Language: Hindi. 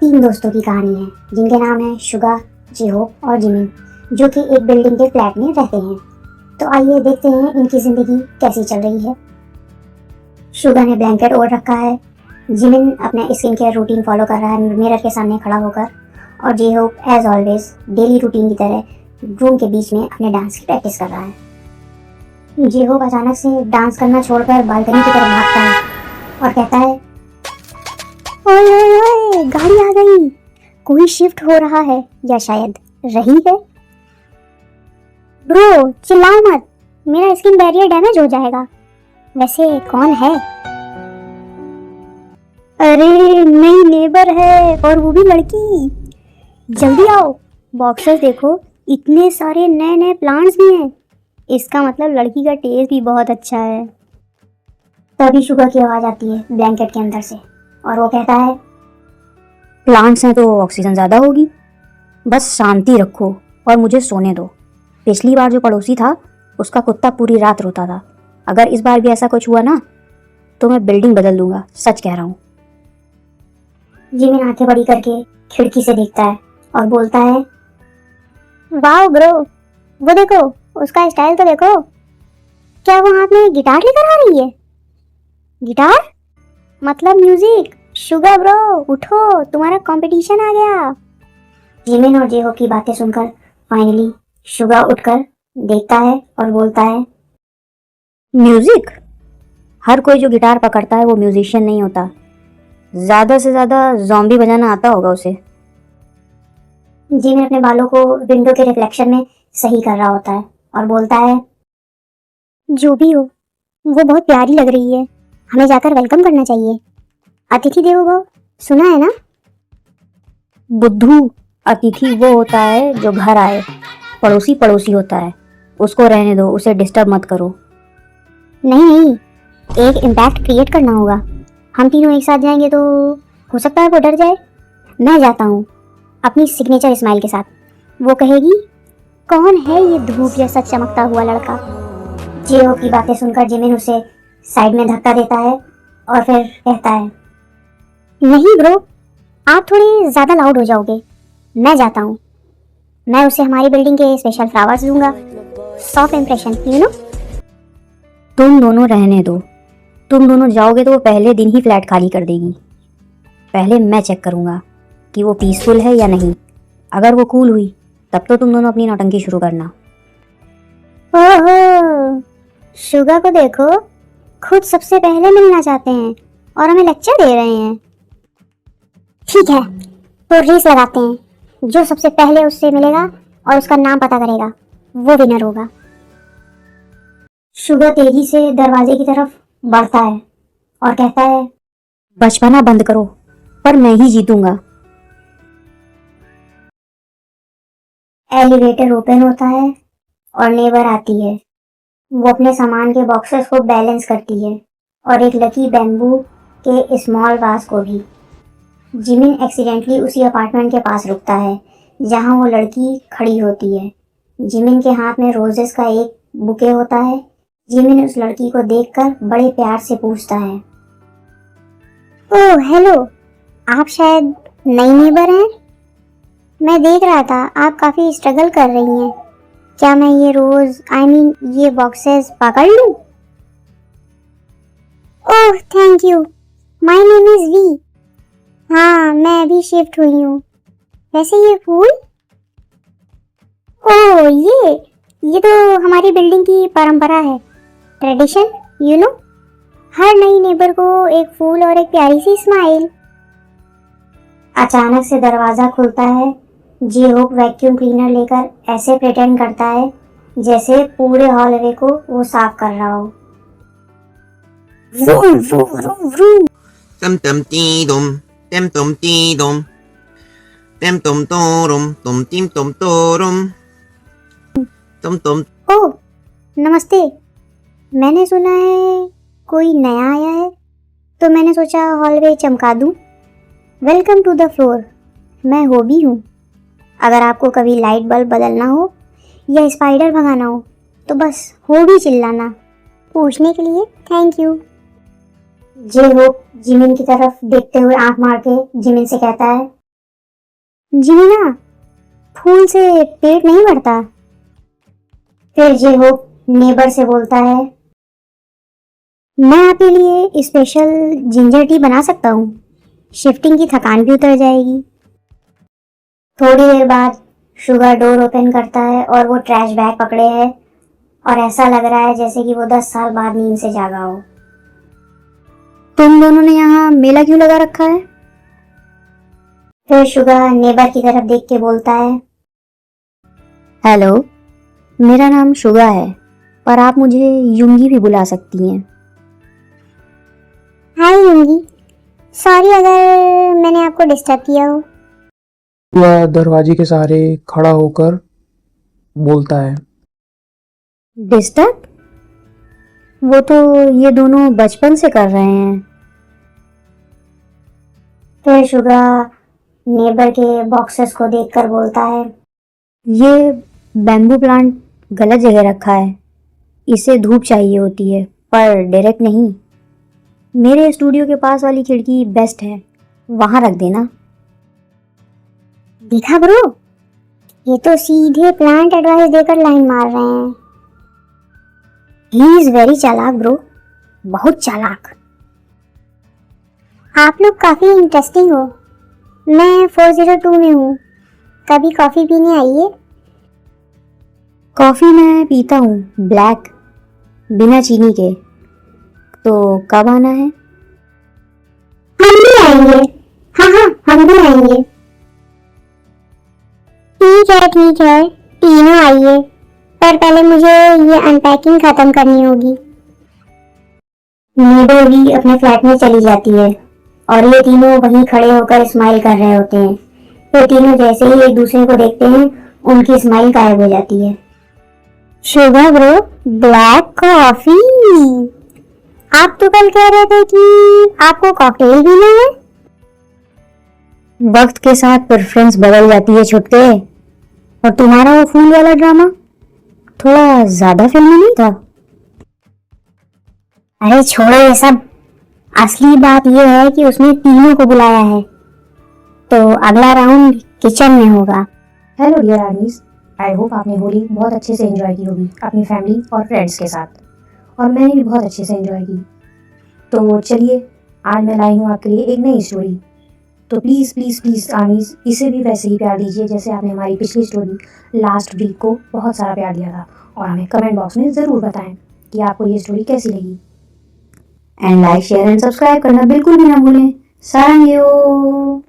तीन दोस्तों की कहानी है जिनके नाम है शुगा, जिहोप और जिमिन, जो कि एक बिल्डिंग के फ्लैट में रहते हैं। तो आइए देखते हैं इनकी जिंदगी कैसी चल रही है। शुगा ने ब्लैंकेट ओढ़ रखा है, जिमिन अपने स्किन केयर रूटीन फॉलो कर रहा है मिरर के सामने खड़ा होकर, और जिहोप एज ऑलवेज डेली रूटीन की तरह रूम के बीच में अपने डांस की प्रैक्टिस कर रहा है। जिहोप अचानक से डांस करना छोड़कर बालकनी की तरफ भागता है और कहता है, ओए ओए ओए, गाड़ी आ गई, कोई शिफ्ट हो रहा है या शायद रही है। ब्रो चिल्लाओ मत, मेरा स्किन बैरियर डैमेज हो जाएगा। वैसे कौन है? अरे नई नेबर है और वो भी लड़की। जल्दी आओ, बॉक्सेस देखो, इतने सारे नए नए प्लांट्स भी हैं। इसका मतलब लड़की का टेस्ट भी बहुत अच्छा है। तभी शुगर की आवाज आती है ब्लैंकेट के अंदर से और वो कहता है, प्लांट्स हैं तो ऑक्सीजन ज़्यादा होगी, बस शांति रखो और मुझे सोने दो। पिछली बार जो पड़ोसी था उसका कुत्ता पूरी रात रोता था। अगर इस बार भी ऐसा कुछ हुआ ना तो मैं बिल्डिंग बदल दूंगा, सच कह रहा हूँ। जिमिन आंखें बड़ी करके खिड़की से देखता है और बोलता है, वाओ ब्रो, वो देखो, उसका स्टाइल तो देखो। क्या वो हाथ में गिटार लेकर आ रही है? गिटार मतलब म्यूजिक। शुगर ब्रो उठो, तुम्हारा कंपटीशन आ गया। जिमिन और जेहो की बातें सुनकर फाइनली शुगर उठकर देखता है और बोलता है, म्यूजिक? हर कोई जो गिटार पकड़ता है वो म्यूजिशियन नहीं होता। ज़्यादा से ज़्यादा ज़ॉम्बी बजाना आता होगा उसे। जिमिन अपने बालों को विंडो के रिफ्लेक्शन में सही कर रहा होता है और बोलता है, जो भी हो वो बहुत प्यारी लग रही है, हमें जाकर वेलकम करना चाहिए। अतिथि देवो भव, सुना है ना? बुद्धू, अतिथि वो होता है जो घर आए, पड़ोसी पड़ोसी होता है। उसको रहने दो, उसे डिस्टर्ब मत करो। नहीं नहीं, एक इम्पैक्ट क्रिएट करना होगा। हम तीनों एक साथ जाएंगे तो हो सकता है वो डर जाए। मैं जाता हूँ अपनी सिग्नेचर स्माइल के साथ। वो कहेगी, कौन है ये धूप जैसा चमकता हुआ लड़का? जियो की बातें सुनकर जिमिन उसे साइड में धक्का देता है और फिर कहता है, नहीं ब्रो, आप थोड़े ज़्यादा लाउड हो जाओगे। मैं जाता हूँ। मैं उसे हमारी बिल्डिंग के स्पेशल फ्लावर्स दूंगा। Soft impression, you know. तुम दोनों रहने दो। तुम दोनों जाओगे तो वो पहले दिन ही फ्लैट खाली कर देगी। पहले मैं चेक करूँगा कि वो पीसफुल है या नहीं। अगर वो कूल हुई तब तो तुम दोनों अपनी नौटंकी शुरू करना। ओहो, शुगा को देखो, खुद सबसे पहले मिलना चाहते हैं और हमें लेक्चर दे रहे हैं। ठीक है, तो रेस लगाते हैं। जो सबसे पहले उससे मिलेगा और उसका नाम पता करेगा वो विनर होगा। शुगा तेजी से दरवाजे की तरफ बढ़ता है और कहता है, बचपना बंद करो, पर मैं ही जीतूंगा। एलिवेटर ओपन होता है और नेबर आती है। वो अपने सामान के बॉक्सेस को बैलेंस करती है और एक लकी बैम्बू के स्मॉल वास को भी। जिमिन एक्सीडेंटली उसी अपार्टमेंट के पास रुकता है जहां वो लड़की खड़ी होती है। जिमिन के हाथ में रोजेस का एक बुके होता है। जिमिन उस लड़की को देखकर बड़े प्यार से पूछता है, ओह हेलो, आप शायद नई नेबर हैं? मैं देख रहा था आप काफ़ी स्ट्रगल कर रही हैं। क्या मैं ये रोज ये बॉक्सेस पकड़ लूं? Oh thank you, my name is V. हाँ, मैं अभी शिफ्ट हुई हूँ। वैसे ये फूल, ओह ये तो हमारी बिल्डिंग की परंपरा है, ट्रेडिशन, यू नो। हर नई नेबर को एक फूल और एक प्यारी सी स्माइल। अचानक से दरवाजा खुलता है। जिहोप वैक्यूम क्लीनर लेकर ऐसे प्रिटेंड करता है जैसे पूरे हॉलवे को वो साफ कर रहा हो। vroom vroom vroom vroom tum tum dum tem tum dum tem tum torum tum tim tum torum tum tum। ओह नमस्ते, मैंने सुना है कोई नया आया है तो मैंने सोचा हॉलवे चमका दूं। वेलकम टू द फ्लोर, मैं होबी हूँ। अगर आपको कभी लाइट बल्ब बदलना हो या स्पाइडर भगाना हो तो बस होबी चिल्लाना। पूछने के लिए थैंक यू। जिमिन की तरफ देखते हुए आंख मार के जिमिन से कहता है, जिमी ना, फूल से पेट नहीं भरता। फिर जे होप नेबर से बोलता है, मैं आपके लिए स्पेशल जिंजर टी बना सकता हूँ, शिफ्टिंग की थकान भी उतर जाएगी। थोड़ी देर बाद शुगर डोर ओपन करता है और वो ट्रैश बैग पकड़े है और ऐसा लग रहा है जैसे कि वो 10 साल बाद नींद से जागा हो। तुम दोनों ने यहाँ मेला क्यों लगा रखा है? फिर शुगर नेबर की तरफ देख के बोलता है, हेलो, मेरा नाम शुगा है, पर आप मुझे युंगी भी बुला सकती हैं। हाय युंगी, सॉरी अगर मैंने आपको डिस्टर्ब किया हो। वह दरवाजे के सहारे खड़ा होकर बोलता है। डिस्टर्ब? वो तो ये दोनों बचपन से कर रहे हैं। फिर शुगर नेबर के बॉक्सेस को देखकर बोलता है, ये बैम्बू प्लांट गलत जगह रखा है, इसे धूप चाहिए होती है पर डायरेक्ट नहीं। मेरे स्टूडियो के पास वाली खिड़की बेस्ट है, वहां रख देना। देखा ब्रो, ये तो सीधे प्लांट एडवाइस देकर लाइन मार रहे हैं। ही इज वेरी चालाक ब्रो, बहुत चालाक। आप लोग काफी इंटरेस्टिंग हो। मैं 402 में हूँ, कभी कॉफी पीने आइए। कॉफी मैं पीता हूँ, ब्लैक, बिना चीनी के। तो कब आना है? हम भी आएंगे। हाँ, हम भी आएंगे। ठीक है, तीनों आइए, पर पहले मुझे ये अनपैकिंग खत्म करनी होगी। नेबर भी अपने फ्लैट में चली जाती है और ये तीनों वहीं खड़े होकर स्माइल कर रहे होते हैं। ये तीनों जैसे ही एक दूसरे को देखते हैं, उनकी स्माइल गायब हो जाती है। Sugar bro, black coffee. आप तो कल कह रहे थे कि आपको कॉकटेल पीना है। वक्त के साथ प्रेफरेंस बदल जाती है छुटके। और तुम्हारा वो फूल वाला ड्रामा थोड़ा ज्यादा फिल्मी नहीं था? अरे छोड़ो ये सब, असली बात ये है कि उसने तीनों को बुलाया है, तो अगला राउंड किचन में होगा। Hello dear armies, I hope आपने होली बहुत अच्छे से एंजॉय की होगी अपनी फैमिली और फ्रेंड्स के साथ, और मैंने भी बहुत अच्छे से एंजॉय की। तो चलिए, आज मैं लाई हूँ आपके लिए एक नई स्टोरी। तो प्लीज़ प्लीज़ प्लीज़ आर्मीज, इसे भी वैसे ही प्यार दीजिए जैसे आपने हमारी पिछली स्टोरी लास्ट वीक को बहुत सारा प्यार दिया था, और हमें कमेंट बॉक्स में ज़रूर बताएं कि आपको ये स्टोरी कैसी लगी। And like, share and subscribe करना बिल्कुल भी ना भूलें। सारंग यो।